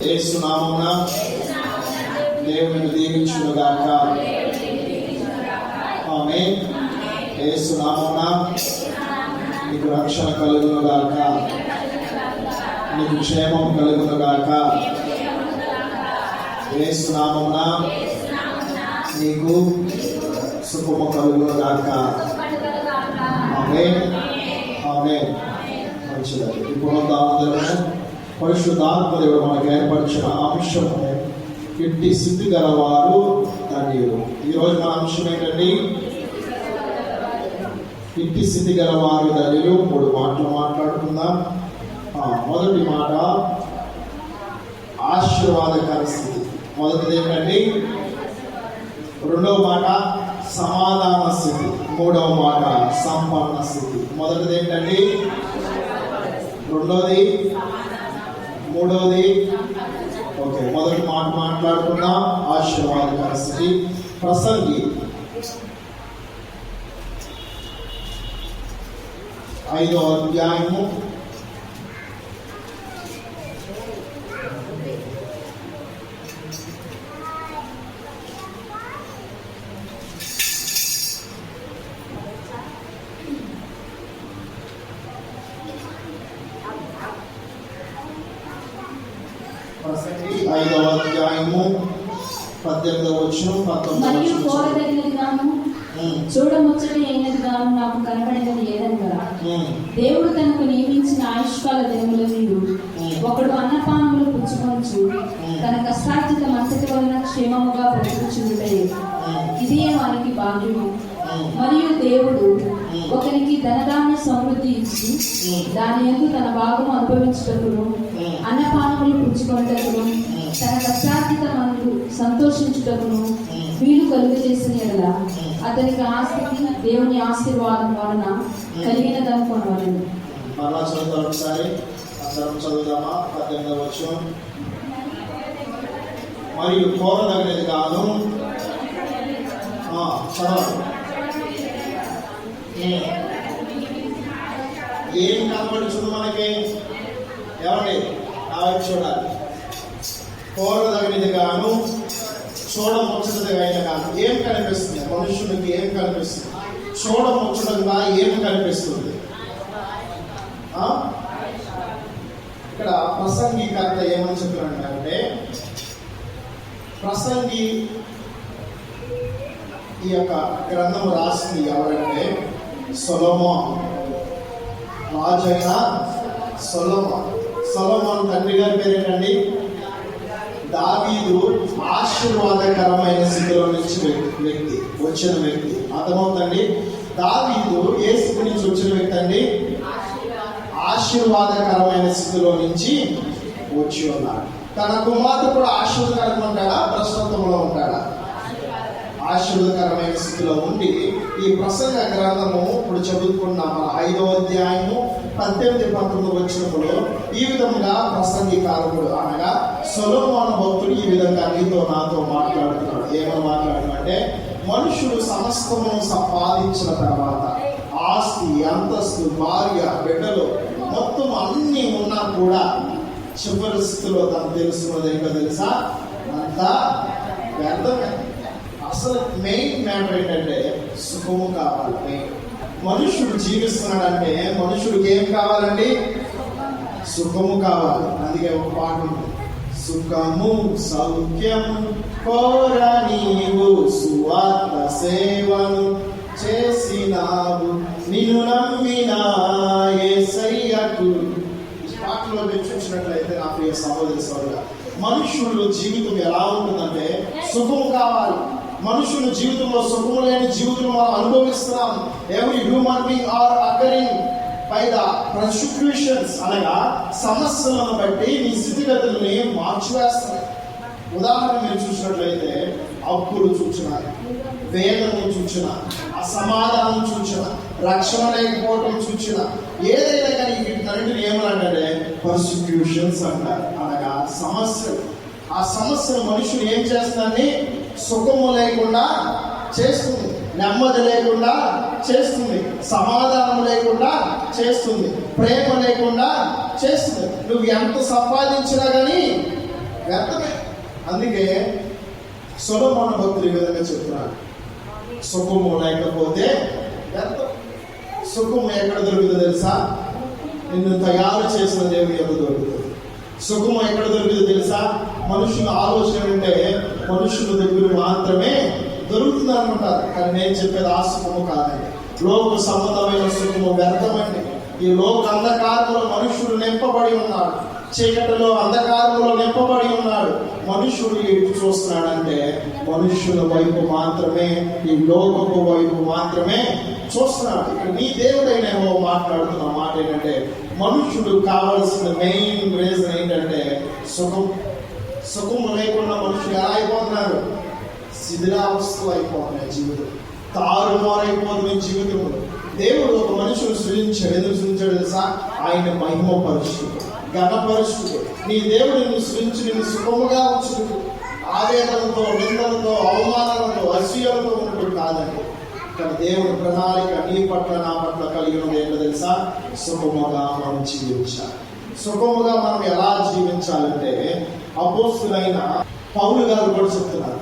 యేసు నామమున దేవుని దీవించును గాక. ఆమేన్. యేసు నామమున నీకు రక్షణ కలుగును గాక, నీకు క్షేమం కలుగును గాక. యేసు నామమున నీకు సుఖము కలుగును గాక. ఆమేన్. ఆమేన్. మంచిది. ఇప్పుడు దాని పరిశుద్ధాత్మ దేవుడు మనకు ఏర్పరిచిన అంశము ఇంటి స్థితి గలవారు ధన్యులు. ఈరోజు మన అంశం ఏంటండి? ఇంటి స్థితి గలవారు ధన్యులు. 3 మాటలు మాట్లాడుకుందాం. మొదటి మాట ఆశీర్వాదకర స్థితి. మొదటిది ఏంటండి? రెండవ మాట సమాధాన స్థితి. మూడవ మాట సంపన్న స్థితి. మొదటిది ఏంటండి? రెండోది, మూడోది. ఓకే, మొదటి మాట మాట్లాడుకున్నా ఆశీర్వాదకర స్థితి. ప్రసంగి 5వ అధ్యాయము 18వ వచనం 19వ వచనం. చూడముచ్చటి అయినదిగాను నాకు కనబడినది ఏదనగా, దేవుడు తనకు నియమించిన ఆయుష్కాల దినముల నుండి ఒకడు అన్నపానములు పుచ్చుకొనుచు తన కష్టార్జితం అంతటి వలన క్షేమముగా బ్రతుకుచుండుటయే. ఇదే వానికి భాగ్యము. మరియు దేవుడు ఒకరికి ధనధాన్య సమృద్ధి ఇచ్చి దాని యందు తన భాగము అనుభవించుటకును అన్నపానములు పుచ్చుకొనుటకును తన కష్టార్జితమందు సంతోషించుటకును వీలు కలుగజేసిన యెడల అతనికి ఆస్తికి దేవుని ఆశీర్వాదం వలన కలిగినదనుకోనవలెను. మరలా చదువుతాం ఒకసారి, అందరం చదువుదామా? 18వ వచనం. మరియు కోరదగినది కాదు. చదవండి. ఏం కనబడుతుంది మనకి? ఏమండి, చూడాలి. కోరదగినది గాను చూడముచ్చటగా అయిన గాను ఏం కనిపిస్తుంది? మనుషునికి ఏం కనిపిస్తుంది? చూడముచ్చటంగా ఏం కనిపిస్తుంది? ఇక్కడ ప్రసంగికర్త ఏమని చెప్పారంటే, ప్రసంగి ఈ యొక్క గ్రంథం రాసింది ఎవరంటే సొలొమోన్. రాజైన సొలొమోన్. సొలొమోన్ తండ్రి గారి పేరేంటండి? దావీదు. ఆశీర్వాదకరమైన స్థితిలో నుంచి వచ్చిన వ్యక్తి. అర్థమవుతండి? దావీదు ఏ స్థితి నుంచి వచ్చిన వ్యక్తి అండి? ఆశీర్వాదకరమైన స్థితిలో నుంచి వచ్చి ఉన్నాడు. తన కుమారుడు కూడా ఆశీర్వాదకరంగా ఉంటాడా? ప్రస్తుతంలో ఉంటాడా? ఆశీర్వాదకరమైన స్థితిలో ఉండి ఈ ప్రసంగ గ్రంథము ఇప్పుడు చదువుకున్న మన 5వ అధ్యాయము 18-19 వచనములో ఈ విధంగా ప్రసంగికారకుడు అనగా సొలొమోను భక్తుడు ఈ విధంగా నీతో నాతో మాట్లాడుతున్నాడు. ఏమని మాట్లాడుతున్నాడంటే, మనుషుడు సమస్తమును సంపాదించిన తర్వాత ఆస్తి, అంతస్తు, భార్య, బిడ్డలు మొత్తం అన్ని ఉన్నా కూడా చివరి స్థితిలో తను తెలుసుకున్నది ఏంటో తెలుసా? అంతా వ్యర్థమే. అసలు మెయిన్ మ్యాటర్ ఏంటంటే సుఖము కావాలి. మనుషుడు జీవిస్తున్నాడంటే మనుషుడికి ఏం కావాలండి? సుఖము కావాలి. అందుకే ఒక పాట ఉంది, సుఖము సౌఖ్యము కోర నీవు సువార్త సేవను చేసినావు నిన్ను నమ్మిన యేసయ్యకు. ఈ పాటలో మీరు చూసినట్లయితే నా ప్రియ సహోదరి సోదరుడా, మనుషులు జీవితం ఎలా ఉంటుందంటే సుఖం కావాలి. మనుషుల జీవితంలో సుఖము లేని జీవితం మనం అనుభవిస్తున్నాం. Every human being are occurring by the prosecutions, అనగా సమస్యలను బట్టి నీ స్థితిగతుల్ని మార్చివేస్తాయి. ఉదాహరణ మీరు చూసినట్లయితే అప్పులు చూచిన, వేదన చూచిన, అసమాధానం చూచిన, రక్షణ లేకపోవటం చూచిన, ఏదైనా కానీ వీటిని ఏమనంటే ప్రాసిక్యూషన్స్ అంటారు, అనగా సమస్యలు. ఆ సమస్యను మనుషులు ఏం చేస్తారని సుఖము లేకుండా చేస్తుంది, నెమ్మది లేకుండా చేస్తుంది, సమాధానం లేకుండా చేస్తుంది, ప్రేమ లేకుండా చేస్తుంది. నువ్వు ఎంత సంపాదించినా కానీ వ్యర్థమే. అందుకే సొలొమోను భక్తులు ఈ విధంగా చెప్తున్నాడు, సుఖము లేకపోతే వ్యర్థం. సుఖము ఎక్కడ దొరుకుతుందో తెలుసా? నిన్ను తయారు చేసిన దేవుని యొక్క దొరుకుతుంది. సుఖము ఎక్కడ దొరుకుతుందో తెలుసా? మనుషుల ఆలోచన అంటే మనుషుల దగ్గర మాత్రమే దొరుకుతుంది అనుకుంటారు. కానీ నేను చెప్పేది ఆ సుఖము కాదండి. లోక సంబంధమైన సుఖము వ్యర్థమండి. ఈ లోక అంధకారంలో మనుషుడు నింపబడి ఉన్నాడు, చీకటిలో అంధకారంలో నింపబడి ఉన్నాడు. మనుషుడు ఎటు చూస్తున్నాడంటే మనుషుల వైపు మాత్రమే, ఈ లోకపు వైపు మాత్రమే చూస్తున్నాడు. ఇక్కడ నీ దేవుడైన యెహోవా మాట్లాడుతున్న మాట ఏంటంటే, మనుషుడు కావలసిన మెయిన్ రీజన్ ఏంటంటే సుఖం. సుఖం లేకుండా మనుషులు ఎలా అయిపోతున్నారు? శిథిలావస్థలు అయిపోతున్నాయి. జీవితం తారుమారైపోతుంది జీవితంలో. దేవుడు ఒక మనుషులు సృజించాడు. ఎందుకు సృజించాడు తెలుసా? ఆయన మహిమపరుచుడు, ఘనపరుచుడు. నీ దేవుడు నిన్ను సృజించి నిన్ను సుఖముగా ఉంచుడు, ఆవేదనతో, నిందలతో, అవమానాలతో, అసూయలతో ఉన్నప్పుడు కాదండి. కానీ దేవుడు ప్రణాళిక నీ పట్ల నా పట్ల కలిగి ఉన్నది ఏంటో తెలుసా? సుఖముగా మనం జీవించాలి. సుఖముగా మనం ఎలా జీవించాలంటే అపోస్తులైన పౌలు గారు కూడా చెప్తున్నారు.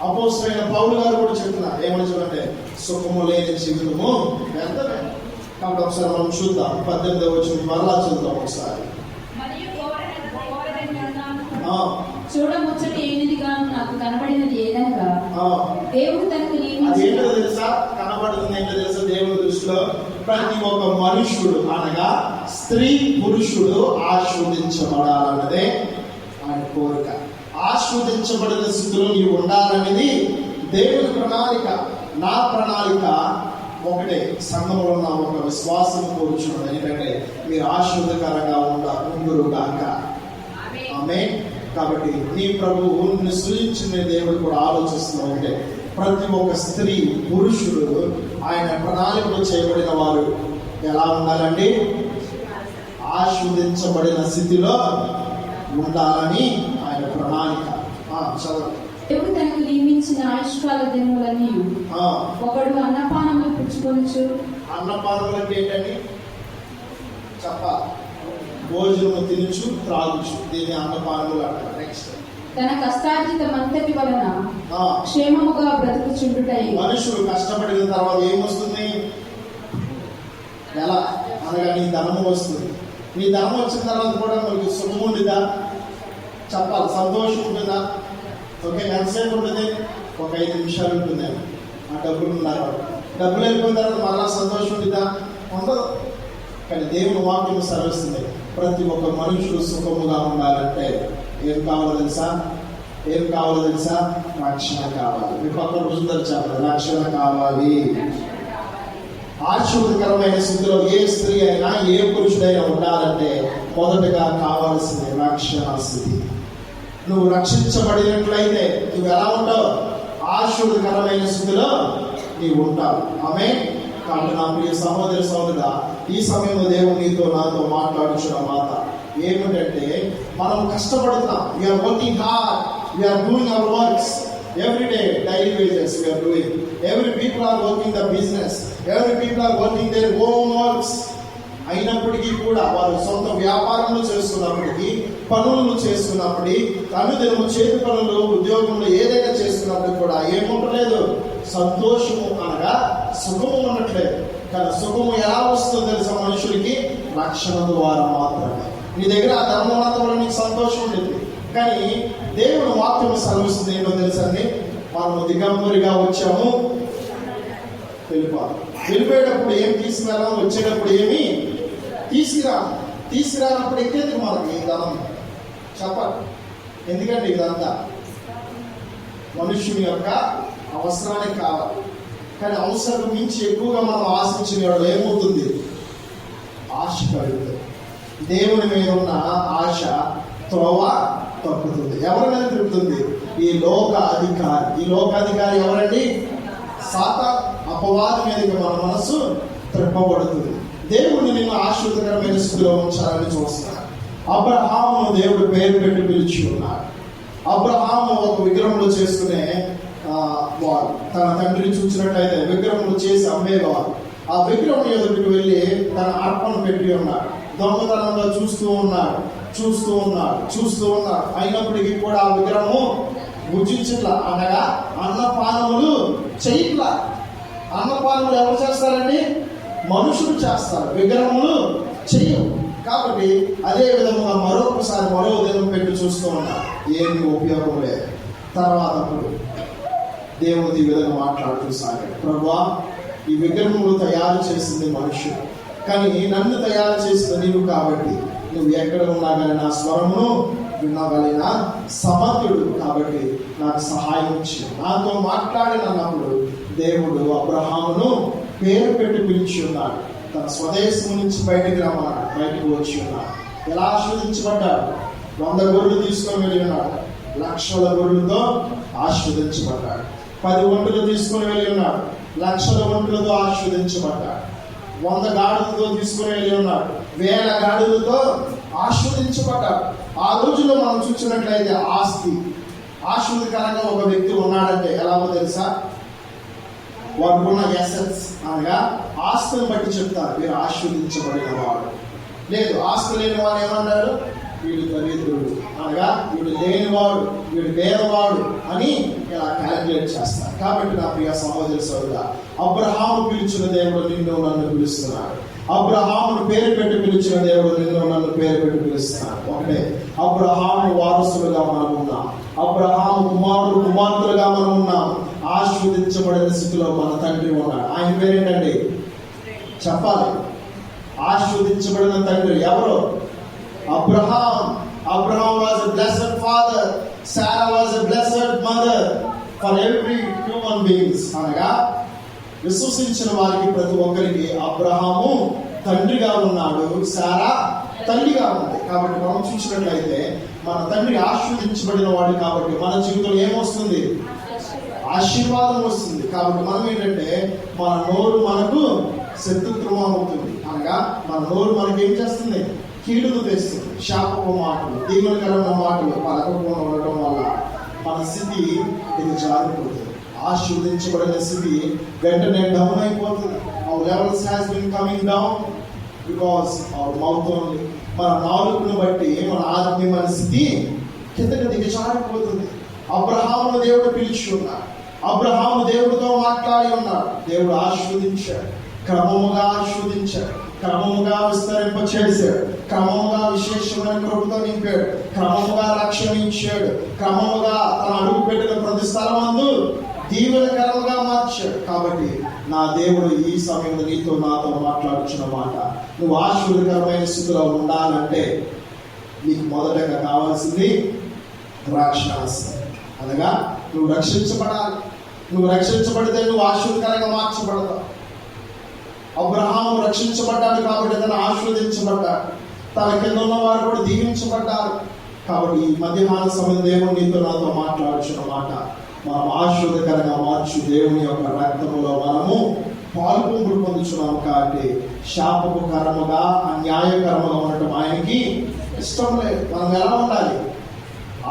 అపోస్తులైన పౌలు గారు కూడా చెప్తున్నారు ఏమని చూడంటే, సుఖము లేని జీవితము వ్యర్థమే. కాబట్టి ఒకసారి మనం చూద్దాం. 18వ వచనం మరలా చూద్దాం ఒకసారి. చూడముచ్చట ఏనిదిగాను నాకు కనబడినది ఏదనగా, దేవుడు తనకు అదేంటో తెలుసా? కనబడుతుంది ఏంటో తెలుసా? దేవుని దృష్టిలో ప్రతి ఒక్క మనుషుడు అనగా స్త్రీ పురుషుడు ఆస్వాదించబడాలన్నదే ఆయన కోరిక. ఆస్వాదించబడిన స్థితిలో నీవు ఉండాలనేది దేవుని ప్రణాళిక. నా ప్రణాళిక ఒకటే, సంఘంలో ఉన్న ఒక విశ్వాసం కోరుచున్నది ఏంటంటే మీరు ఆశీర్వదకరంగా ఉండురు గాక. ఆమేన్. కాబట్టి నీ ప్రభువు నిన్ను సృజించిన దేవుడు కూడా ఆలోచిస్తున్న ఒకటే, ప్రతి ఒక్క స్త్రీ పురుషుడు ఆయన ప్రణాళికలో చేయబడిన వారు ఎలా ఉండాలండి? ఆస్వాదించబడిన స్థితిలో ఉండాలని ఆయన ప్రణాళిక. చదవండి. దేవుడు తనకు నియమించిన ఆయుష్కాల దినములన్నీ ఒకడు అన్నపానములు పుచ్చుకొనుచు. అన్నపానములు అంటే ఏంటండి? చెప్పాలి. భోజనము తినుచు త్రాగుచు, దీన్ని అన్నపానములు అంటారు. నెక్స్ట్, తన కష్టార్జితమంతటి వలన క్షేమముగా బ్రతుకుచుండుటై. మనుషుడు కష్టపడిన తర్వాత ఏమొస్తుంది? ఎలా అనగా నీ ధనము వస్తుంది. నీ ధనం వచ్చిన తర్వాత కూడా మనకి సుఖం ఉంటుందా? చెప్పాలి. సంతోషం ఉంటుందా? ఓకే, ఎంతసేపు ఉంటుంది? ఒక 5 నిమిషాలు ఉంటుంది. ఆ డబ్బులు ఉన్నారు, డబ్బులు వెళ్ళిపోయిన తర్వాత మళ్ళా సంతోషం ఉంటుందా? ఉండదు. కానీ దేవుని వాక్యం సెలవిస్తుంది, ప్రతి ఒక్క మనుషుడు సుఖముగా ఉండాలంటే ఏం కావాలో తెలుసా? ఏం కావాలో తెలుసా? రక్షణ కావాలి. మీ పక్కన రుజువులు చెప్పాలి, రక్షణ కావాలి. ఆశీర్వదకరమైన స్థితిలో ఏ స్త్రీ అయినా ఏ పురుషుడైనా ఉండాలంటే మొదటగా కావాల్సింది రక్షణ స్థితి. నువ్వు రక్షించబడినట్లయితే నువ్వు ఎలా ఉంటావు? ఆశీర్వదకరమైన స్థితిలో నీవు ఉంటావు. ఆమేన్. కాబట్టి నా ప్రియ సహోదరి సహోదరుడా, ఈ సమయంలో దేవుడు నీతో నాతో మాట్లాడుచున్న మాట ఏమిటంటే, మనం కష్టపడుతున్నాం. We're working hard, we're doing our works every day, daily wages we are doing. Every people are working the business, every people are working their own works. అయినప్పటికీ కూడా వారు సొంత వ్యాపారంలో చేస్తున్నప్పటికీ, పనులను చేస్తున్నప్పటికీ, అనుదినము చేతి పనులు ఉద్యోగంలో ఏదైనా చేస్తున్నప్పుడు కూడా ఏముంటలేదు? సంతోషము అనగా సుఖము ఉండట్లేదు. కానీ సుఖము ఎలా వస్తుందో తెలుసా? మనుషులకి రక్షణ ద్వారా మాత్రమే. నీ దగ్గర ఆ ధర్మం ఉన్నంతలో నీకు సంతోషం ఉండేది. కానీ దేవుని వాక్యం సెలవిస్తుంది ఏంటో తెలుసండి? మనము దిగంబరిగా వచ్చాము, వెళ్ళిపోవాలి. వెళ్ళిపోయేటప్పుడు ఏం తీసుకురాము, వచ్చేటప్పుడు ఏమి తీసుకురానప్పుడు ఎక్కేందుకు మనకి ధనం? చెప్పండి. ఎందుకంటే ఇదంతా మనుష్యుని యొక్క అవసరానికి కావాలి. కానీ అవసరం మించి ఎక్కువగా మనం ఆశించిన వాడు ఏమవుతుంది? ఆశ కలుగుతుంది. దేవుని మీద ఉన్న ఆశ త్రోవ తప్పుతుంది. ఎవరి మీద తిరుగుతుంది? ఈ లోక అధికారి. ఈ లోక అధికారి ఎవరండి? సాతాను, అపవాది మీదకి మన మనసు త్రిప్పబడుతుంది. దేవుడిని నిన్ను ఆశీర్వదకరమైన స్థితిలో ఉంచాలని చూస్తున్నాడు. అబ్రహామును దేవుడు పేరు పెట్టి పిలిచి ఉన్నాడు. అబ్రహాము ఒక విగ్రహంలో చేసుకునే వారు. తన తండ్రిని చూసినట్లయితే విగ్రహంలో చేసి అమ్మేవారు. ఆ విగ్రహం ఎదుటికి వెళ్ళి తన అర్పణ పెట్టి ఉన్నాడు. దొంగతనంగా చూస్తూ ఉన్నాడు. చూస్తూ ఉన్నాడు. అయినప్పటికీ కూడా ఆ విగ్రహము భుజించట్లా, అనగా అన్నపానములు చేయట్లా. అన్నపానములు ఎవరు చేస్తారండి? మనుషులు చేస్తారు, విగ్రహములు చెయ్యవు. కాబట్టి అదే విధముగా మరో దినం పెట్టి చూస్తూ ఉన్నారు, ఏమి ఉపయోగం లేదు. తర్వాత దేవుడు ఈ విధంగా మాట్లాడుతూ సాగాడు, ప్రభువా, ఈ విగ్రహములు తయారు చేసింది మనుషులు, కానీ నన్ను తయారు చేసిన నీవు కాబట్టి నువ్వు ఎక్కడ ఉన్నా కానీ నా స్వరమును వినగలిగిన సమర్థుడు కాబట్టి నాకు సహాయం ఇచ్చి నాతో మాట్లాడినప్పుడు దేవుడు అబ్రహామును పేరు పెట్టి పిలిచి ఉన్నాడు. తన స్వదేశం నుంచి బయటకు వచ్చి ఉన్నాడు. ఎలా ఆస్వాదించబడ్డాడు? 100 గొర్రెలు తీసుకొని వెళ్ళి ఉన్నాడు, లక్షల గొర్రెలతో ఆస్వాదించబడ్డాడు. 10 ఒంటెలు తీసుకొని వెళ్ళి ఉన్నాడు, లక్షల ఒంటెలతో ఆస్వాదించబడ్డాడు. 100 గాడులతో తీసుకొని వెళ్ళి ఉన్నాడు, 1000 గాడులతో ఆస్వాదించబడ్డాడు. ఆ రోజుల్లో మనం చూసినట్లయితే ఆస్వాదికరంగా ఒక వ్యక్తి ఉన్నాడంటే ఎలాగో తెలుసా? వాడుకున్న ఎసెట్స్ అనగా ఆస్తులను బట్టి చెప్తారు, వీరు ఆస్వాదించబడిన వాడు. లేదు, ఆస్తి లేని వాడు ఏమన్నారు? వీడు దరిద్రుడు, అనగా వీడు లేనివాడు, వీడు పేదవాడు అని ఇలా క్యాలిక్యులేట్ చేస్తారు. కాబట్టి నా ప్రియ సహోదరి సోదరుడా, అబ్రహాము పిలిచిన దేవుడు నిన్ను నన్ను పిలుస్తున్నాడు. అబ్రహామును పేరు పెట్టి పిలిచిన దేవుడు నిన్ను నన్ను పేరు పెట్టి పిలుస్తున్నాడు. ఒకటే, అబ్రహాము వారసులుగా మనం ఉన్నాం, అబ్రహాము కుమార్తెలుగా మనం ఉన్నాం. ఆస్వాదించబడిన స్థితిలో మన తండ్రి ఉన్నాడు. ఆయన పేరేంటండి? చెప్పాలి. ఆస్వాదించబడిన తండ్రి ఎవరు? Abraham was a blessed father. Sarah was a blessed mother for every human beings. అనగా విశ్వసించిన వారికి ప్రతి ఒక్కరికి అబ్రహాము తండ్రిగా ఉన్నాడు, సారా తల్లిగా ఉంది. కాబట్టి మనం చూసినట్లయితే మన తండ్రి ఆశీర్వదించబడిన వాడు కాబట్టి మన జీవితంలో ఏమొస్తుంది? ఆశీర్వాదం వస్తుంది. కాబట్టి మనం ఏంటంటే మన నోరు మనకు శత్రుత్వం అవుతుంది, అనగా మన నోరు మనకి ఏం చేస్తుంది? కీడును తెస్తుంది. శాపపు మాటలు, దీవెనకరమైన మాటలు పలకకుండా ఉండటం వల్ల మన స్థితి ఇది జారిపోతుంది. ఆశీర్వదించబడిన స్థితి వెంటనే డౌన్ అయిపోతుంది. Our levels has been coming down because our mouth only. మన నాలుగును బట్టి మన ఆత్మీయమైన స్థితి కిందకి దిగజారిపోతుంది. అబ్రహామును దేవుడు పిలిచి ఉన్నాడు, అబ్రహాము దేవుడితో మాట్లాడి ఉన్నాడు. దేవుడు ఆశీర్వదించాడు, క్రమముగా ఆశీర్వదించాడు, క్రమముగా విస్తరింపచేశాడు, క్రమముగా విశేషమైన కృపతో నింపాడు, క్రమముగా రక్షణ ఇచ్చాడు, క్రమముగా తన అడుగు పెట్టిన ప్రతి స్థలమందు దీవెనకరంగా మార్చాడు. కాబట్టి నా దేవుడు ఈ సమయంలో నీతో నాతో మాట్లాడుచున్న మాట, నువ్వు ఆశీర్వదకరమైన స్థితిలో ఉండాలంటే నీకు మొదటగా కావాల్సింది రక్షణ, అనగా నువ్వు రక్షించబడాలి. నువ్వు రక్షించబడితే నువ్వు ఆశీర్వదకరంగా మార్చబడతావు. అబ్రహాము రక్షించబడ్డాడు కాబట్టి తను ఆశీర్వదించబడ్డాడు, తన కింద ఉన్న వారు కూడా దీవించబడ్డారు. కాబట్టి ఈ మధ్యాహ్న సమయం దేవుడు నీతో నాతో మాట్లాడుచున్న మాట, మనం ఆశీర్వదకరంగా మార్చు దేవుని యొక్క రక్తములో మనము పాల్పొంపులు పొందుచున్నాము. కాబట్టి శాపపు కరముగా అన్యాయకరముగా ఉండటం ఆయనకి ఇష్టం లేదు. మనం ఎలా ఉండాలి?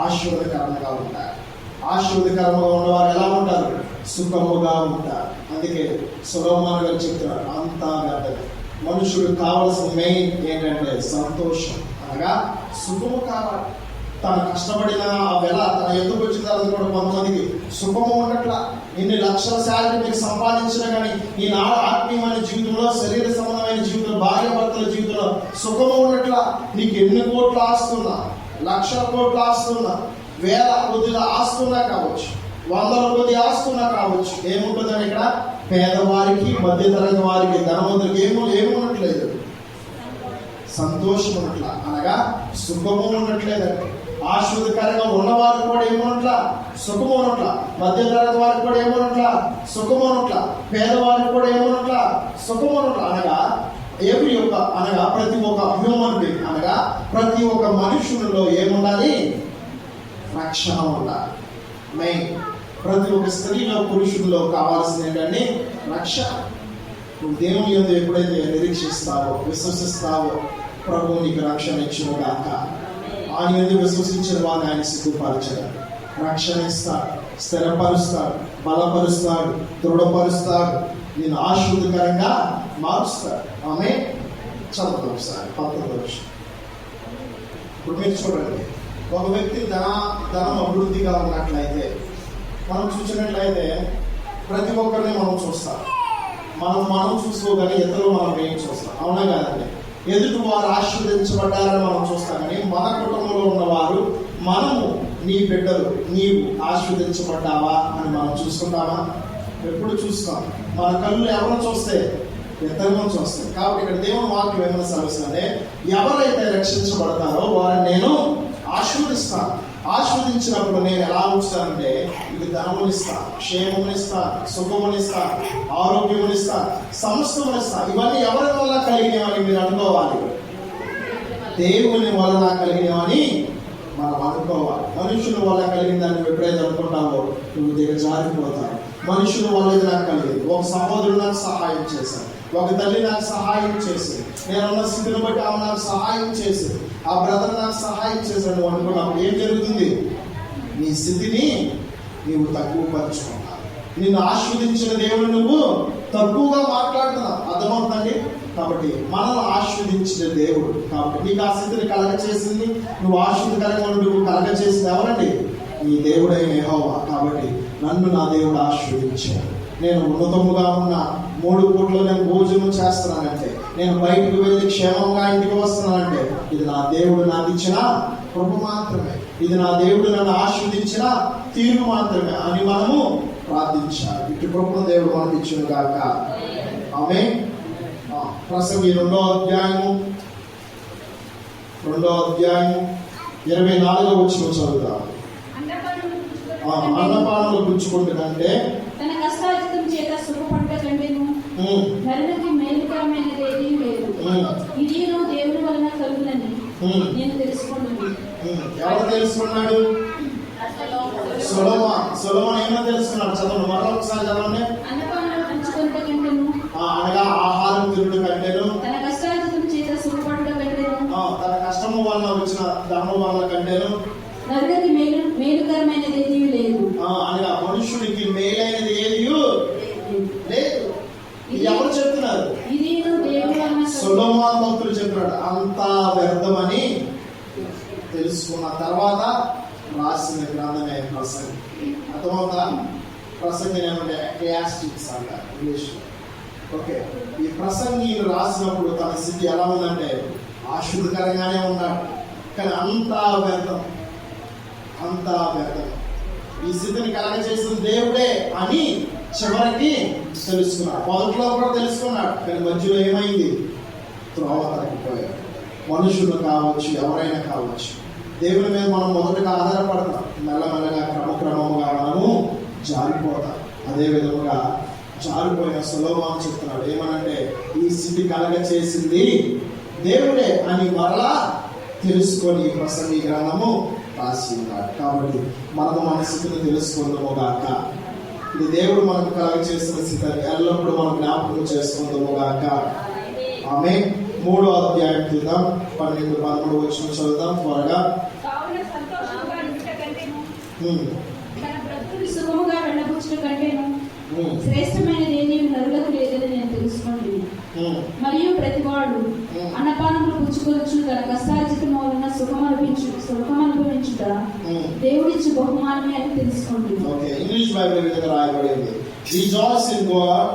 ఆశీర్వదకరంగా ఉండాలి. ఆశీర్వదకరంగా ఉన్నవారు ఎలా ఉంటారు? సుఖముగా ఉంటారు. అందుకే సొలొమోను గారు చెప్తున్నారు, అంతా వ్యర్థమే. మనుషుడు కావాల్సిన మెయిన్ ఏంటంటే సంతోషం, అనగా సుఖము కావాలి. తను కష్టపడిన ఆ వెల తన ఎందుకు వచ్చిన తర్వాత కూడా కొంతమందికి సుఖము ఉండట్లా. ఇన్ని లక్షల శాలరీ మీకు సంపాదించినా కానీ ఈ ఆత్మీయమైన జీవితంలో, శరీర సంబంధమైన జీవితంలో, భార్య భర్తల జీవితంలో సుఖము ఉండట్లా. నీకు ఎన్ని కోట్లు ఆస్తున్నా, లక్షల కోట్లు ఆస్తున్నా, వేల కొద్దిగా ఆస్తున్నా కావచ్చు, 100ల కొద్ది ఆస్తున్నా కావచ్చు, ఏముంటుందని ఇక్కడ పేదవారికి, మధ్యతరగతి వారికి, ధనవంతులకి ఏముండట్లేదు? సంతోషం ఉన్నట్లా, అనగా సుఖము ఉండట్లేదండి. ఆశీర్వదకరంగా ఉన్నవారికి కూడా ఏమన్నట్లా? సుఖము ఉన్నట్లా. మధ్యతరగతి వారికి కూడా ఏమన్నట్లా? సుఖము ఉన్నట్లా. పేదవారికి కూడా ఏమన్నట్లా? సుఖము ఉన్నట్లా. అనగా ప్రతి ఒక్క హ్యూమన్ బీయింగ్, అనగా ప్రతి ఒక్క మనుషులలో ఏముండాలి? రక్షణ ఉండాలి. మెయిన్ ప్రతి ఒక్క స్త్రీలో, పురుషుల్లో కావాల్సింది ఏంటంటే రక్షణ. నువ్వు దేవుని యందు ఎప్పుడైతే నిరీక్షిస్తావో, విశ్వసిస్తావో, ప్రభువు నీకు రక్షణ ఇచ్చిన గాక. ఆయన యందు విశ్వసించిన వారిని ఆయన సిగ్గుపరచడు, రక్షణ ఇస్తాడు, స్థిరపరుస్తాడు, బలపరుస్తాడు, దృఢపరుస్తాడు, నేను ఆశీర్వదకరంగా మారుస్తాడు. ఆమె చదువుతాం సార్ 19వ ఇప్పుడు మీరు చూడండి, ఒక వ్యక్తి ధనం అభివృద్ధిగా ఉన్నట్లయితే మనం చూసినట్లయితే ప్రతి ఒక్కరిని మనం చూస్తాం. మనం చూసుకోగానే ఇతరులు మనం ఏం చూస్తాం, అవునా కాదండి? ఎదుటి వారు ఆశీర్వదించబడ్డారని మనం చూస్తాం, కానీ మన కుటుంబంలో ఉన్నవారు, మనము, నీ బిడ్డలు, నీవు ఆశీర్వదించబడ్డావా అని మనం చూసుకుంటామా? ఎప్పుడు చూస్తాం? మన కళ్ళు ఎవరు చూస్తే ఇతరులను చూస్తాయి. కాబట్టి ఇక్కడ దేవుని వాక్యం ఏమైనా సెలవుస్తుందంటే, ఎవరైతే రక్షించబడతారో వారిని నేను ఆశీర్వదిస్తాను. ఆశీర్వదించినప్పుడు నేను ఎలా ఉంచుతానంటే, ఇది ధనమునిస్తాను, క్షేమమునిస్తాను, సుఖమునిస్తాను, ఆరోగ్యమునిస్తాను, సమస్తమునిస్తాను. ఇవన్నీ ఎవరి వల్ల కలిగినవని మీరు అనుకోవాలి? దేవుని వలన కలిగినవని మనం అనుకోవాలి. మనుషుల వల్ల కలిగిన దాన్ని ఎప్పుడైతే అనుకుంటావో నువ్వు దిగజారిపోతావు. మనుషుల వల్ల ఇది నాకు కలిగింది, ఒక సహోదరుడు నాకు సహాయం చేశాడు, ఒక తల్లి నాకు సహాయం చేసింది, నేనున్న స్థితిని బట్టి ఆమె నాకు సహాయం చేసింది, ఆ బ్రదర్ నాకు సహాయం చేశాడు నువ్వు అనుకున్నప్పుడు ఏం జరుగుతుంది? నీ స్థితిని నీవు తక్కువ పరుచుకుంటావు. నిన్ను ఆశీర్వదించిన దేవుడు నువ్వు తక్కువగా మాట్లాడుతున్నావు. అర్థమవుతుందండి? కాబట్టి మనల్ని ఆశీర్వదించిన దేవుడు, కాబట్టి నీకు ఆ స్థితిని కలగచేసింది, నువ్వు ఆశీర్వదకరంగా నువ్వు కలగచేసింది ఎవరండి? నీ దేవుడైన యెహోవా. కాబట్టి నన్ను నా దేవుడు ఆశీర్వదించాడు. నేను ఉన్నతముగా ఉన్న 3 పూటలు నేను భోజనం చేస్తున్నానంటే, నేను బయటకు వెళ్ళి క్షేమంగా ఇంటికి వస్తున్నానంటే, ఇది నా దేవుడు నాకు ఇచ్చిన కృప మాత్రమే, ఇది నా దేవుడు నన్ను ఆశీర్వదించిన తీర్పు మాత్రమే అని మనము ప్రార్థించాలి. ఇటు కృపను దేవుడు మనకు ఇచ్చిన గాక. ఆమేన్. ప్రసంగి 2వ అధ్యాయము 24వ వచనం చదువుతాం. అన్నపానములు పుచ్చుకుంటుందంటే తన కష్టార్జితం చేత సుఖపడ్డ కంటేను నరునికి మేలుకరమైనది ఏదీ లేదు. ఇది దేవుని వలన కలుగునని నేను తెలుసుకున్నాను. ఎవరు తెలుసుకున్నాడు? సొలొమోను ఏమో తెలుసుకున్నాడు. చదవండి, మరొక ఒకసారి చదవండి. అన్నపానములు పుచ్చుకొనుట కంటేను, అనగా ఆహారం తిరుడు కంటేను, తన కష్టార్జితం చేత సుఖపడ్డ కంటేను, తన కష్టము వలన వచ్చిన ధనము వలన కంటేను నరునికి మేలుకరమైనది ఏదీ లేదు. అనగా మనుషునికి మేలైనది ఏది లేదు. ఎవరు చెప్తున్నారు? ఇది దేవుని వలన. సొలొమోను భక్తుడు చెప్తున్నాడు. అంతా వ్యర్థమని తెలుసుకున్న తర్వాత రాసిన గ్రంథమే ప్రసంగి. అర్థమవుతా? ప్రసంగి ఏమంటే ఎక్లాస్టిక్స్ అంటారు ఇంగ్లీష్లో. ఓకే, ఈ ప్రసంగి రాసినప్పుడు తన స్థితి ఎలా ఉందంటే ఆశీర్వదకరంగానే ఉన్నాడు, కానీ అంతా వ్యర్థం. ఈ స్థితిని కలగజేసిన దేవుడే అని చివరికి తెలుసుకున్నాడు. మొదట్లో కూడా తెలుసుకున్నాడు, కానీ మధ్యలో ఏమైంది? త్రోవ తగ్గిపోయాడు. మనుషులు కావచ్చు, ఎవరైనా కావచ్చు, దేవుని మీద మనం మొదటగా ఆధారపడతాం, మెల్లమెల్లగా క్రమక్రమముగా మనము జారిపోతాం. అదే విధముగా జారిపోయిన సొలొమోను చెప్తున్నాడు ఏమనంటే, ఈ స్థితి కలగచేసింది దేవుడే అని మరలా తెలుసుకొని ప్రసంగి గ్రంథము రాసి ఉన్నాడు. కాబట్టి మనము మన స్థితిని తెలుసుకుందాము గాక. ఇది దేవుడు మనకు కలగచేసిన స్థితిని ఎల్లప్పుడూ మనం జ్ఞాపకం చేసుకుందాము గాక. ఆమేన్. 3వ అధ్యాయం చూద్దాం. 12-13 వచనం చదువుదాం త్వరగా. సుఖముగా వెళ్ళబుచ్చుట కంటేను శ్రేష్టమైనది ఏది నరులకు లేదని నేను తెలుసుకుంటున్నాను. మరియు ప్రతివాడు అన్నపానములు పుచ్చుకొనొచ్చు తన కష్టార్జితం వలన సుఖమనుభవించుట దేవుడిచ్చి బహుమానమే అని తెలుసుకుంటున్నాను. ఓకే, ఇంగ్లీష్ బైబిల్ విధంగా రాయబడింది, rejoice in God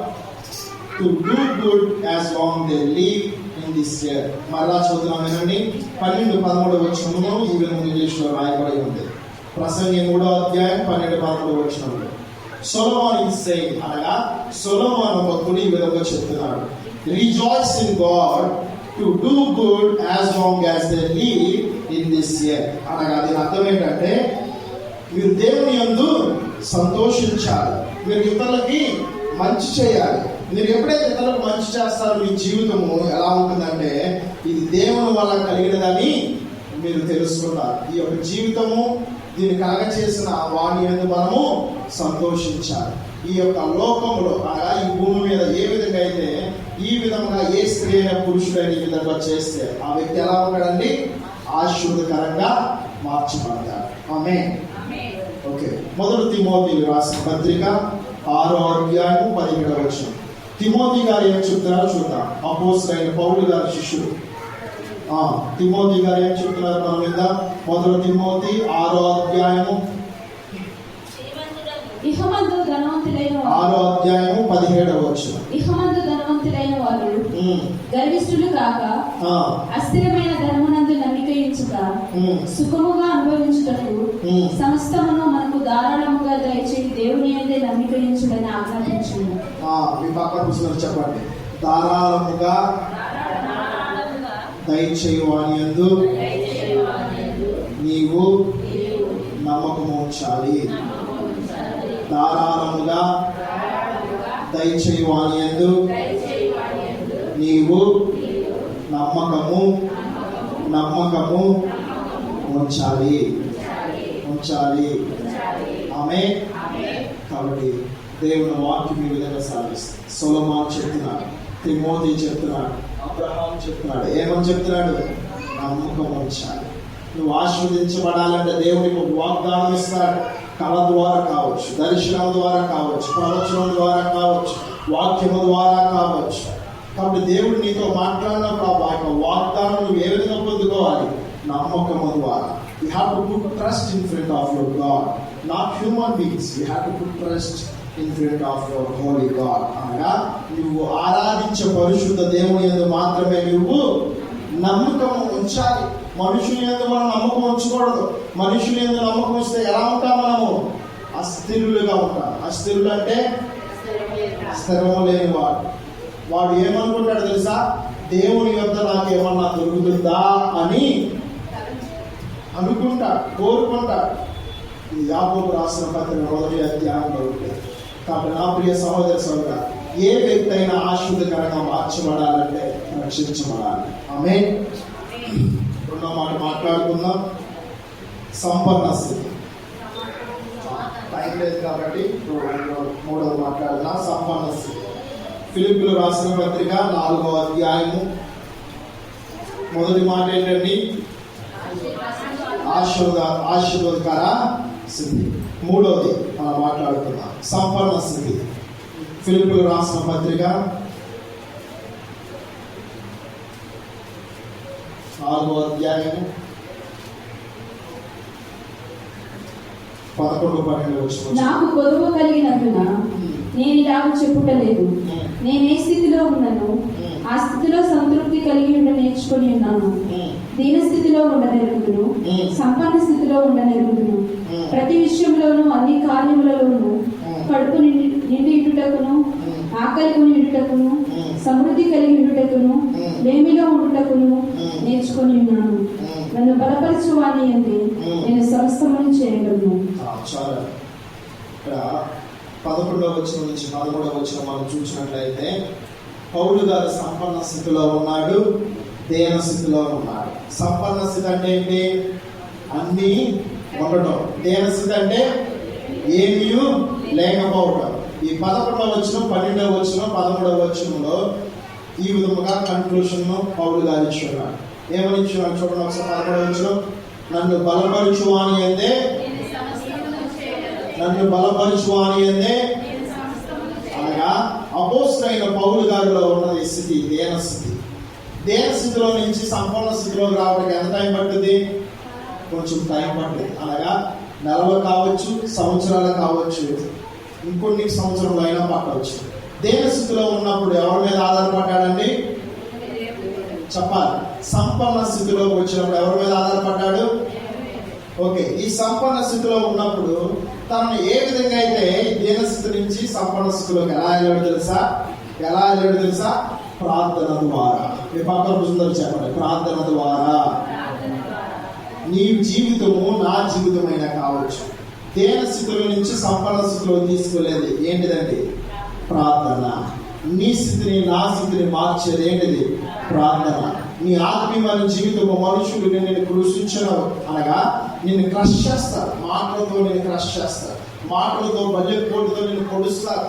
to do good as long they live in this year. మరలా చదువుతున్నాం వినండి. 12-13 వచనములో ఈ విధంగా ఇంగ్లీష్లో రాయబడి ఉంది. ప్రసంగి 3వ అధ్యాయం 12-13 వచనంలో సొలొమోన్ ఈస్ సేయింగ్, అనగా సొలొమోను భక్తుడు ఈ విధంగా చెప్తున్నాడు, rejoice in God to do good as long as they live in this year. అనగా దీని అర్థం ఏంటంటే, మీరు దేవుని యందు సంతోషించాలి, మీరు ఇతరులకి మంచి చేయాలి. మీరు ఎప్పుడైతే ఇతరులకు మంచి చేస్తారో మీ జీవితము ఎలా ఉంటుందంటే, ఇది దేవుని వల్ల కలిగినదని మీరు తెలుసుకుంటారు. ఈ యొక్క జీవితము దీన్ని కలగచేసిన వాణి యందు మనము సంతోషించాలి. ఈ యొక్క లోకంలో అనగా ఈ భూమి మీద ఏ విధంగా అయితే ఈ విధంగా ఏ స్త్రీ అయినా పురుషుడైన ఈ విధంగా చేస్తే ఆ వ్యక్తి ఎలా ఉంటాడండి? ఆశీర్వదకరంగా మార్చబడతాడు. ఆమేన్. ఓకే, 1 తిమోతి రాసిన పత్రిక 6వ అధ్యాయం 17వ వచనం. తిమోతి గారు ఏం చెప్తారో చూద్దాం. అపోస్తలుడైన పౌలు గారి శిష్యుడు. తిమోతి గారు ఏం చెప్తున్నారు మన మీద? మొదటి తిమోతి 6వ అధ్యాయము ఇహమందు ధనవంతులైన 6వ అధ్యాయము 17వ వచనం. ఇహమందు ధనవంతులైన వారు గర్విష్ఠులు కాక అస్థిరమైన ధనమునందు నమ్మిక ఉంచుట, సుఖముగా అనుభవించుటకు సమస్తమును మనకు ధారాళముగా దయచేసి దేవుని యందే నమ్మిక ఉంచుటని ఆజ్ఞాపించును. మీ పక్కన కూర్చున్నారు చెప్పండి. ధారాళముగా దయచేయువాని యందు నీవు నమ్మకము ఉంచాలి. ధారాళముగా దయచేయువాని యందు నీవు నమ్మకము ఉంచాలి. ఆమె కాబట్టి దేవుని వాక్యం ఈ విధంగా సాగిస్తుంది. సొలొమోను చెప్తున్నాడు, తిమోతి చెప్తున్నాడు, అబ్రహాం చెప్తున్నాడు. ఏమని చెప్తున్నాడు? నమ్మకం ఉంచాలి. నువ్వు ఆశీర్వదించబడాలంటే దేవునికి ఒక వాగ్దానం ఇస్తాడు. కళ ద్వారా కావచ్చు, దర్శనం ద్వారా కావచ్చు, ప్రవచనం ద్వారా కావచ్చు, వాక్యము ద్వారా కావచ్చు. కాబట్టి దేవుడు నీతో మాట్లాడినప్పుడు ఆ వాగ్దానం నువ్వు ఏ విధంగా పొందుకోవాలి? నమ్మకము ద్వారా. You have to put trust in front of your God, not human beings. You have to put trust in front of your holy God. అనగా నువ్వు ఆరాధించే పరిశుద్ధ దేవుని యందు మాత్రమే నువ్వు నమ్మకం ఉంచాలి. మనుషుల యందు మనం నమ్మకం ఉంచకూడదు. మనుషుల యందు నమ్మకం ఉంచితే ఎలా ఉంటాం? మనము అస్థిరులుగా ఉంటాం. అస్థిరులు అంటే స్థిరము లేని వాడు ఏమనుకుంటాడు తెలుసా? దేవుని యొద్ద నాకేమన్నా దొరుకుతుందా అని అనుకుంటాడు, కోరుకుంటాడు. ఇది యాకోబు రాసిన పత్రిక 1వ అధ్యాయంలో ఉంటుంది. కాబట్టి నా ప్రియ సహోదర సోదరుడా, ఏ వ్యక్తి అయినా ఆశీర్వదకరంగా మార్చబడాలంటే రక్షించబడాలి. ఆమేన్. రెండో మాట మాట్లాడుకుందాం, సంపన్న స్థితి. టైం లేదు కాబట్టి మూడవ మాట్లాడుతున్నా, సంపన్న స్థితి. ఫిలిప్పీయులు రాసిన పత్రిక 4వ అధ్యాయము మొదటి మాట ఏంటండి? ఆశీర్వాదకర స్థితి. మూడవది మనం మాట్లాడుతున్నాం, సంపన్న స్థితి. ఫిలిప్పీయులు రాసిన పత్రిక 4వ అధ్యాయము 11-12 వచనం. నాకు కొదువ కలిగినందున నేను ఇలాగ చెప్పుటలేదు. నేను ఏ స్థితిలో ఉన్నాను ఆ స్థితిలో సంతృప్తి కలిగి ఉండ నేర్చుకొని ఉన్నాను. దీన స్థితిలో ఉండనెరుగుదును, సంపన్న స్థితిలో ఉండనెరుగుదును. ప్రతి విషయంలోనూ అన్ని కార్యములలోనూ కడుపు నిండి ఇటుటకును, ఆకలి కొని ఇటుటకును, సమృద్ధి కలిగి ఇటుటకును, లేమిలో ఉండుటకును నేర్చుకొని ఉన్నాను. నన్ను బలపరచువాని యందు నేను సమస్తమును చేయగలను. 11వ వచనం నుంచి 13వ వచనం మనం చూసినట్లయితే పౌలు గారు సంపన్న స్థితిలో ఉన్నాడు, దేన స్థితిలో ఉన్నాడు. సంపన్న స్థితి అంటే ఏంటి? అన్నీ ఉండటం. దేన స్థితి అంటే ఏమీ లేకపోవటం. ఈ 11వ వచనం, 12వ వచనం, 13వ వచనంలో ఈ విధముగా కన్క్లూషన్ పౌలు గారు ఇచ్చున్నాడు. ఏమని ఇచ్చున్నాడు చూడండి ఒకసారి. 11వ వచనం, నన్ను బలపరచువాని యందే అనగా అపోస్తలుడైన పౌలు గారిలో ఉన్నది స్థితి దేన స్థితి. దేన స్థితిలో నుంచి సంపూర్ణ స్థితిలోకి రావడానికి ఎంత టైం పడుతుంది? కొంచెం టైం పడుతుంది. అనగా నెలలు కావచ్చు, సంవత్సరాలు కావచ్చు, ఇంకొన్ని సంవత్సరంలో అయినా పట్టవచ్చు. దేన స్థితిలో ఉన్నప్పుడు ఎవరి మీద ఆధారపడ్డాడండి? చెప్పాలి. సంపన్న స్థితిలోకి వచ్చినప్పుడు ఎవరి మీద ఆధారపడ్డాడు? ఓకే, ఈ సంపన్న స్థితిలో ఉన్నప్పుడు తనను ఏ విధంగా అయితే దీన స్థితి నుంచి సంపన్న స్థితిలోకి ఎలా వెళ్ళాడు తెలుసా? ప్రార్థన ద్వారా. మీ పక్కన కూర్చుందని చెప్పండి, ప్రార్థన ద్వారా. నీ జీవితము నా జీవితమైనా కావచ్చు, దీన స్థితిలో నుంచి సంపన్న స్థితిలో తీసుకెళ్ళేది ఏంటిదండి? ప్రార్థన. నీ స్థితిని నా స్థితిని మార్చేది ఏంటిది? ప్రార్థన. నీ ఆత్మీయమైన జీవితంలో మనుషులు నిన్ను కృషించడం అనగా నిన్ను క్రష్ చేస్తారు, మాటలతో నిన్ను క్రష్ చేస్తారు, మాటలతో బడ్జెట్ కోటుతో నిన్ను పొడుస్తారు,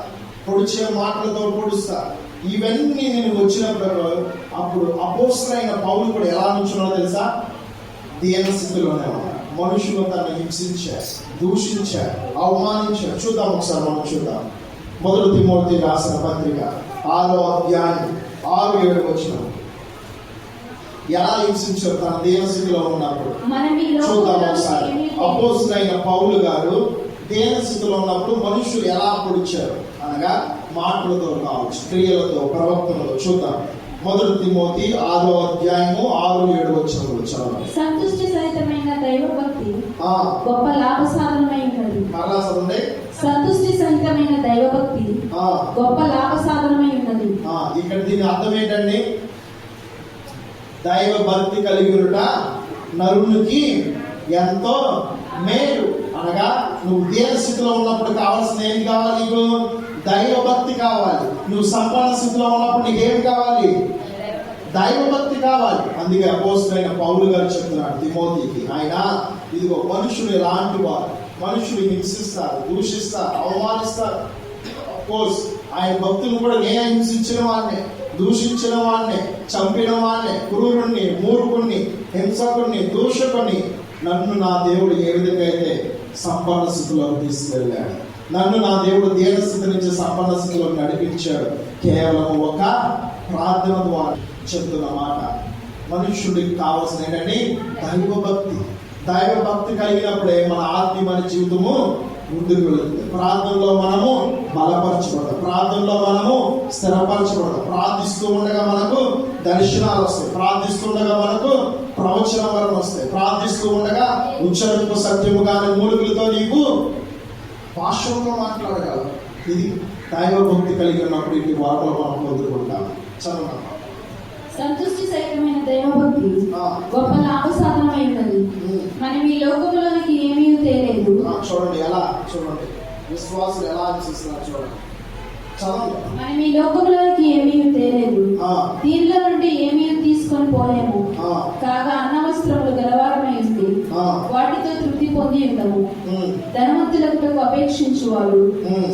పొడిచే మాటలతో పొడుస్తారు. ఇవన్నీ నేను వచ్చినప్పుడు అప్పుడు అపోస్తలుడైన పౌలు కూడా ఎలా నుంచున్నాడో తెలుసా? దీన స్థితిలోనే ఉన్నాడు. మనుషులు తనను హింసించారు, దూషించారు, అవమానించారు. చూద్దాం ఒకసారి, మనం చూద్దాం. మొదటి తిమోతి రాసిన పత్రిక 6వ అధ్యాయం 6-7 వచనం. ఎలా హింసించారు తన దీనస్థితిలో ఉన్నప్పుడు. మనం ఈ చూద్దాం లోకంలో ఒకసారి. ఏమీ అపోస్తులైన పౌలు గారు దీనస్థితిలో ఉన్నప్పుడు మనుషులు ఎలా పొడిచారు అనగా మాటలతో కావచ్చు, క్రియలతో, ప్రవక్తలతో. చూద్దాం. 1 తిమోతి 6వ అధ్యాయము 6-7 వచనములు చదవండి. సంతుష్టి సహితమైన దైవభక్తి ఆ, గొప్ప లాభసాధనమై ఉన్నది. మరలా చదవండి. సంతుష్టి సహితమైన దైవభక్తి ఆ, గొప్ప లాభసాధనమై ఉన్నది. ఇక్కడ దీని అర్థం ఏంటండి? దైవ భక్తి కలిగి ఉండుట నరునికి ఎంతో మేలు. అనగా నువ్వు దీన స్థితిలో ఉన్నప్పుడు కావాల్సిన ఏం కావాలి? నీకు దైవ భక్తి కావాలి. నువ్వు సంపన్న స్థితిలో ఉన్నప్పుడు నీకు ఏం కావాలి? దైవ భక్తి కావాలి. అందుకే అపోస్తలుడైన పౌలు గారు చెప్తున్నాడు తిమోతికి, ఆయన ఇదిగో మనుషులు ఎలాంటి వారు, మనుషులు హింసిస్తారు, దూషిస్తారు, అవమానిస్తారు. కోర్స్ ఆయన భక్తులు కూడా నేను హింసించిన వాడిని, దూషించిన వాడిని, చంపిన వాడిని, క్రూరుణ్ణి, మూర్ఖుణ్ణి, హింసకుణ్ణి, దూషకుణ్ణి నన్ను నా దేవుడు ఏ విధంగా అయితే సంపన్న స్థితిలోకి తీసుకెళ్ళాడు, నన్ను నా దేవుడు దీన స్థితి నుంచి సంపన్న స్థితిలోకి నడిపించాడు. కేవలం ఒక ప్రార్థన ద్వారా చెప్తున్న మాట. మనుష్యుడికి కావాల్సిన ఏంటంటే దైవభక్తి. దైవభక్తి కలిగినప్పుడే మన ఆత్మీయమైన జీవితము ముందుకు వెళుతుంది. ప్రార్థనలో మనము బలపరచబడతాం, ప్రార్థనలో మనము స్థిరపరచబడతాం. ప్రార్థిస్తూ ఉండగా మనకు దర్శనాలు వస్తాయి, ప్రార్థిస్తుండగా మనకు ప్రవచన వరం వస్తాయి, ప్రార్థిస్తూ ఉండగా ఉచ్చరింపు సత్యము కానీ మూలికలతో నీకు భాషలో మాట్లాడగలవు. ఇది దైవభక్తి కలిగి ఉన్నప్పుడు ఇంటి వాటిలో మనం పొందుకుంటాం. చదువు. సంతుష్టి సహితమైన దైవభక్తి గొప్ప లాభసాధనమై ఉన్నది. మనం ఈ లోకంలోనికి ఏమీ తేలేదు. చూడండి ఎలా, చూడండి విశ్వాసులు ఎలా ఆలోచిస్తున్నారు చూడండి. చదవండి. మనం ఈ లోకంలోనికి ఏమీ తేలేదు, దీనిలో నుండి ఏమీ తీసుకొని పోలేము. కాగా అన్నవస్త్రములు గలవారమై ఉంది, వాటితో తృప్తి పొంది ఉండము. ధనవంతులకు అపేక్షించువారు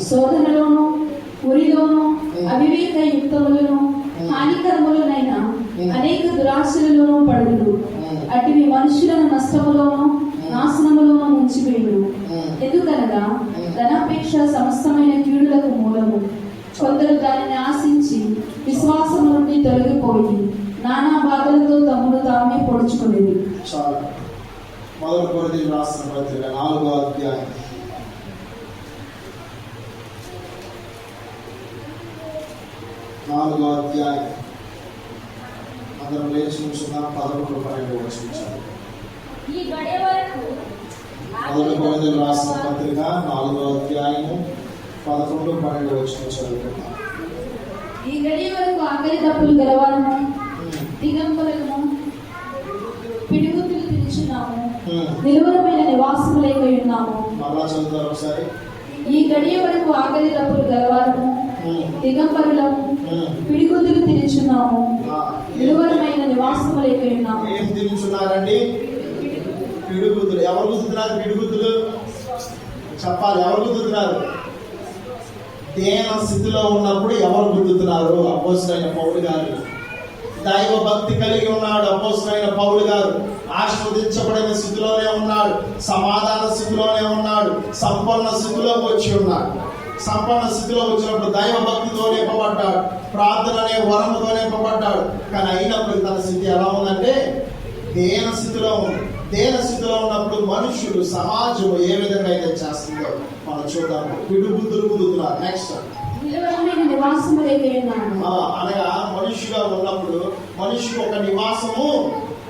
శోధనలోను, ఉరిలోను, అవివేక యుక్తములను, హానికరములనైన అనేక దురాశలలోనూ పడుదురు. అటువి మనుషులను నష్టములోను, నాశనములోను ముంచివేయును. ఎందుకనగా ధనాపేక్ష సమస్తమైన కీడులకు మూలము. కొందరు దానిని ఆశించి విశ్వాసం నుండి తొలగిపోయి నానా బాధలతో తమను తామే పొడుచుకునేది. చాలా. 1 కొరింథీయులకు రాసిన పత్రిక 4వ అధ్యాయం 4వ అధ్యాయం అందరం లేచి నుంచున్నాం. 11-12 వచనాలు. 1 కొరింథీయులకు రాసిన పత్రిక 4వ అధ్యాయము 11-12 వచనాలు చదువుకుందాం. ఈ గడియ వరకు ఆకలి దప్పులు గలవారము, దిగంబరులము, పిడిగుద్దులు తిరుగుచున్నాము, నిలువరమైన నివాసములై ఉన్నాము. మరలా చదువుతారు ఒకసారి. ఈ గడియ వరకు ఆకలి దప్పులు గలవారము, దిగంబరులము, పిడిగుద్దులు తిరుగుచున్నాము, నిలువరమైన నివాసములై ఉన్నాము. ఏం తిరుగుచున్నారండి? పిడిగుద్దులు. ఎవరు గుద్దుతున్నారు పిడిగుద్దులు? చెప్పాలి. ఎవరు గుద్దుతున్నారు? దేన స్థితిలో ఉన్నప్పుడు ఎవరు గుద్దుతున్నారు? అపోస్తలుడైన పౌలు గారు. దైవ భక్తి కలిగి ఉన్నాడు అపోస్తలుడైన పౌలు గారు. ఆశీర్వదించబడిన స్థితిలోనే ఉన్నాడు, సమాధాన స్థితిలోనే ఉన్నాడు, సంపన్న స్థితిలోకి వచ్చి ఉన్నాడు. సంపన్న స్థితిలో వచ్చినప్పుడు దైవ భక్తితో నింపబడ్డాడు, ప్రార్థన అనే వరముతో నింపబడ్డాడు. కానీ అయినప్పుడు తన స్థితి ఎలా ఉందంటే దేన స్థితిలో ఉంది. దేన స్థితిలో ఉన్నప్పుడు మనుషులు, సమాజం ఏ విధంగా అయితే చేస్తుందో మనం చూద్దాము. పిడుగుద్దులు కుదుతున్నారు. నెక్స్ట్ అనగా మనిషిగా ఉన్నప్పుడు మనిషికి ఒక నివాసము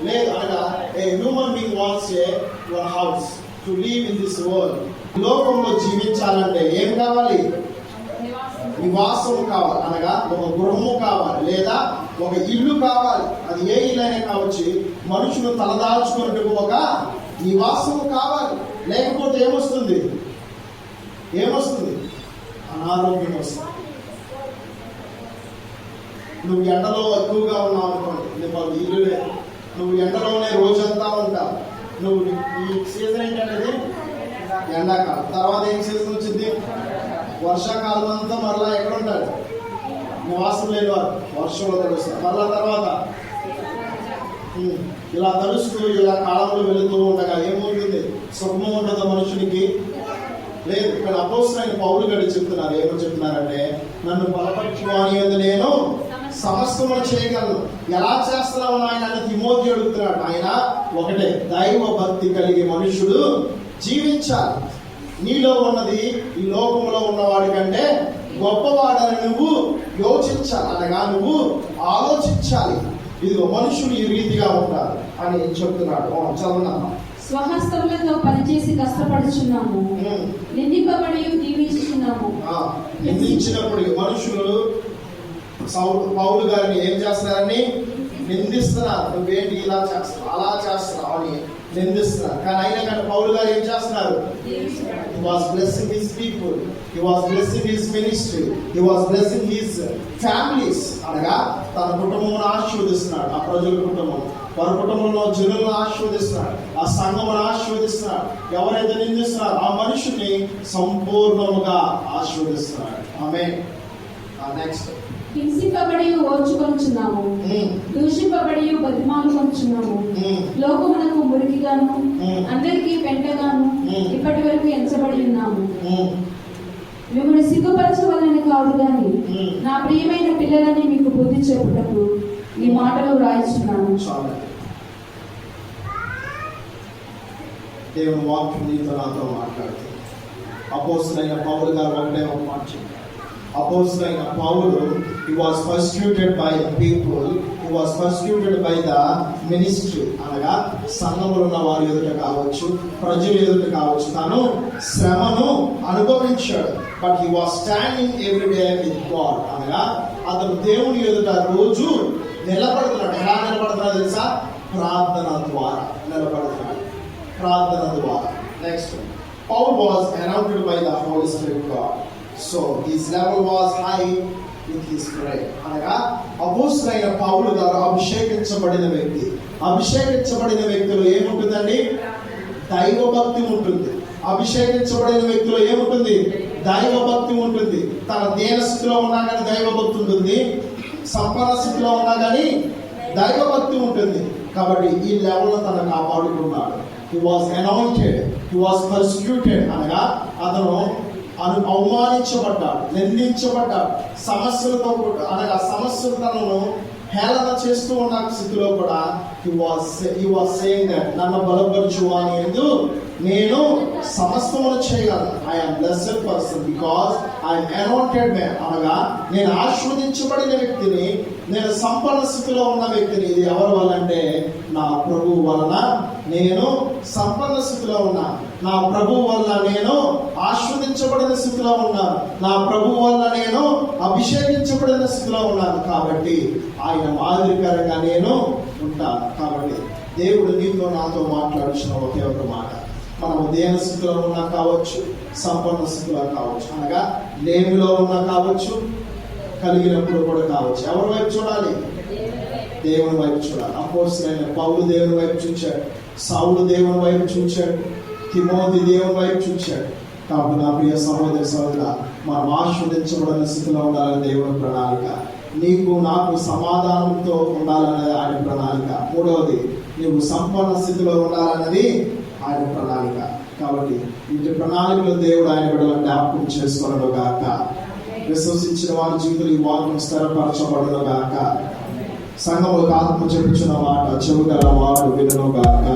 లేదు. అనగా a human being wants A one house to live in this world. లోకంలో జీవించాలంటే ఏం కావాలి? నివాసం కావాలి. అనగా ఒక గృహము కావాలి, లేదా ఒక ఇల్లు కావాలి. అది ఏ ఇల్లు అయినా కావచ్చు. మనుషులు తలదాల్చుకున్నట్టు ఒక నివాసము కావాలి. లేకపోతే ఏమొస్తుంది? అనారోగ్యం వస్తుంది. నువ్వు ఎండలో ఎక్కువగా ఉన్నావు అనుకోండి, నీకు ఇల్లు లేదు, నువ్వు ఎండలోనే రోజంతా ఉంటావు. నువ్వు ఈ సీజన్ ఏంటంటే ఎండాకాలం. తర్వాత ఏం సీజన్ వచ్చింది? వర్షాకాలం అంతా మరలా ఎక్కడ ఉంటాడు? నివాసం లేని వారు వర్షంలో తడుస్తారు. మరలా తర్వాత ఇలా తడుస్తూ ఇలా కాలంలో వెళుతూ ఉండగా ఏమవుతుంది? సుఖము ఉండదు మనుషునికి లేదు. ఇక్కడ అపోస్తలుడైన పౌలు గారు చెప్తున్నారు. ఏమో చెప్తున్నారంటే, నన్ను బలపరచువాని యందు నేను సమస్తము చేయగలను. ఎలా చేస్తున్నావు ఆయన అని తిమోతి అడుగుతున్నాడు. ఆయన ఒకటే, దైవ భక్తి కలిగి మనుషుడు జీవించాలి. నీలో ఉన్నది ఈ లోకంలో ఉన్నవాడి కంటే గొప్పవాడని నువ్వు యోచించాలి, అనగా నువ్వు ఆలోచించాలి. ఇదిగో మనుషులు ఈ రీతిగా ఉంటారు అని చెప్తున్నాడు. చదువున్నాను. స్వహస్తములతో పనిచేసి కష్టపడుచున్నాము, నిందింపబడి దీవించుచున్నాము. నిందించినప్పుడు మనుషులు పౌలు గారిని ఏం చేస్తున్నారని నిందిస్తున్నారు. నువ్వేంటి ఇలా చేస్తున్నావు, అలా చేస్తున్నావు అని నిందిస్తున్నారు. కానీ అయినా కానీ పౌలు గారు ఏం చేస్తున్నారు? He was blessing his people, he was blessing his ministry, he was blessing his families. అనగా తన కుటుంబమును ఆశీర్వదిస్తున్నాడు, ఆ ప్రజల కుటుంబం, వారి కుటుంబంలో జనులను ఆశీర్వదిస్తున్నాడు, ఆ సంఘమును ఆశీర్వదిస్తున్నాడు. ఎవరైతే నిందిస్తున్నారో ఆ మనుషుని సంపూర్ణముగా ఆశీర్వదిస్తున్నాడు. ఆమేన్. నెక్స్ట్, హింసింపబడి ఓర్చుకొనుచున్నాము, దూషింపబడి బతిమాలుకొనుచున్నాము, లోకమునకు మురికిగాను అందరికీ పెంటగాను ఇప్పటి వరకు ఎంచబడి ఉన్నాము. మిమ్మల్ని సిగ్గుపరచవలని కాదు గాని నా ప్రియమైన పిల్లలని మీకు బుద్ధి చెప్పుటకు ఈ మాటలు రాయిస్తున్నాను. దేవుని వాక్యం నీతో నాతో మాట్లాడుతుంది. అపోస్తలుడైన పౌలు గారు ఒకటే ఒక మాట చెప్పారు. అపోస్తలుడైన పౌలు, he was persecuted by the people, he was persecuted by the ministry. అనగా సంఘములో ఉన్న వారి ఎదుట కావచ్చు, ప్రజల ఎదుట కావచ్చు, తాను శ్రమను అనుభవించాడు. But he was standing every day with God. అనగా అతను దేవుని ఎదుట రోజు నిలబడుతున్నాడు. ఎలా నిలబడుతున్నాడు తెలుసా? ప్రార్థన ద్వారా నిలబడుతున్నాడు, ప్రార్థన ద్వారా. Next, Paul was anointed by the Holy Spirit God. So his level was high with his prayer. అనగా అపోస్తలుడైన పౌలు గారు అభిషేకించబడిన వ్యక్తి. అభిషేకించబడిన వ్యక్తిలో ఏముంటుందండి? దైవ భక్తి ఉంటుంది. అభిషేకించబడిన వ్యక్తిలో ఏముంటుంది? దైవ భక్తి ఉంటుంది. తన దీన స్థితిలో ఉన్నా కానీ దైవ భక్తి ఉంటుంది, సంపన్న స్థితిలో ఉన్నా కానీ దైవ భక్తి ఉంటుంది. కాబట్టి ఈ లెవెల్ తను కాపాడుకున్నాడు. He was anointed, he was persecuted. అనగా అతను అవమానించబడ్డాడు, నిందించబడ్డాడు, సమస్యలతో అనగా సమస్యలు తనను హేళన చేస్తూ ఉన్న స్థితిలో కూడా he was saying that నన్ను బలపరచు అని ఎందు నేను సమస్తమును చేయగలను. I am blessed person because I am anointed man. అనగా నేను ఆశీర్వదించబడిన వ్యక్తిని, నేను సంపన్న స్థితిలో ఉన్న వ్యక్తిని. ఇది ఎవరి వల్ల అంటే నా ప్రభువు వలన నేను సంపన్న స్థితిలో ఉన్నాను, నా ప్రభువు వల్ల నేను ఆశీర్వదించబడిన స్థితిలో ఉన్నాను, నా ప్రభువు వల్ల నేను అభిషేకించబడిన స్థితిలో ఉన్నాను. కాబట్టి ఆయన మాదిరికరంగా నేను ఉంటాను. కాబట్టి దేవుడు నీతో నాతో మాట్లాడుతున్న ఒకే ఒక మాట, మనము దేన స్థితిలో ఉన్నా కావచ్చు, సంపన్న స్థితిలో కావచ్చు, అనగా లేమిలో ఉన్నా కావచ్చు, కలిగినప్పుడు కూడా కావచ్చు. ఎవరి వైపు చూడాలి? దేవుని వైపు చూడాలి. అపోస్తలుడైన పౌలు దేవుని వైపు చూచాడు, సౌలు దేవుని వైపు చూచాడు, తిమోతి దేవుని వైపు చూచాడు. కాబట్టి నా ప్రియ సహోదర సహోదర, మనం ఆశీర్వదించబడిన స్థితిలో ఉండాలని దేవుని ప్రణాళిక. నీకు నాకు సమాధానంతో ఉండాలన్నది ఆయన ప్రణాళిక. మూడవది, నీవు సంపన్న స్థితిలో ఉండాలన్నది ఆయన ప్రణాళిక. కాబట్టి ఇంటి ప్రణాళికలో దేవుడు ఆయన బిడ్డలను జ్ఞాపకం చేసుకోవడం గాక. విశ్వసించిన వారి జీవితంలో ఈ వాక్యం స్థిరపరచబడను గాక. సంఘములకు ఆత్మ చెప్పుచున్న మాట చెవుగల వారు వినును గాక.